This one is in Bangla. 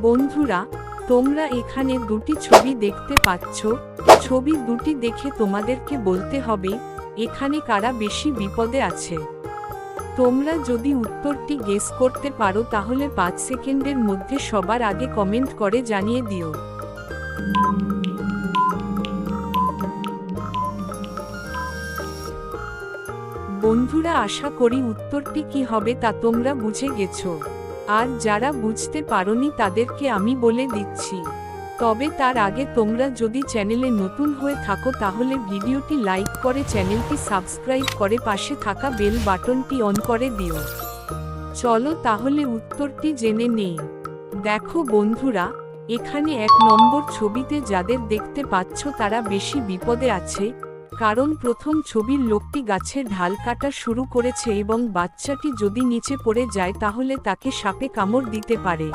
বন্ধুরা, তোমরা এখানে দুটি ছবি দেখতে পাচ্ছ। ছবি দুটি দেখে তোমাদেরকে বলতে হবে এখানে কারা বেশি বিপদে আছে। তোমরা যদি উত্তরটি গেস করতে পারো তাহলে 5 সেকেন্ডের মধ্যে সবার আগে কমেন্ট করে জানিয়ে দিও। বন্ধুরা, আশা করি উত্তরটি কি হবে তা তোমরা বুঝে গেছো। আর যারা বুঝতে পারোনি তাদেরকে আমি বলে দিচ্ছি। তবে তার আগে তোমরা যদি চ্যানেলে নতুন হয়ে থাকো তাহলে ভিডিওটি লাইক করে চ্যানেলটি সাবস্ক্রাইব করে পাশে থাকা বেল বাটনটি অন করে দিও। চলো তাহলে উত্তরটি জেনে নেই। দেখো বন্ধুরা, এখানে 1 নম্বর ছবিতে যাদের দেখতে পাচ্ছ তারা বেশি বিপদে আছে, কারণ প্রথম ছবির লোকটি গাছের ঢাল কাটা শুরু করেছে এবং বাচ্চাটি যদি নিচে পড়ে যায় তাহলে তাকে সাপে কামড় দিতে পারে।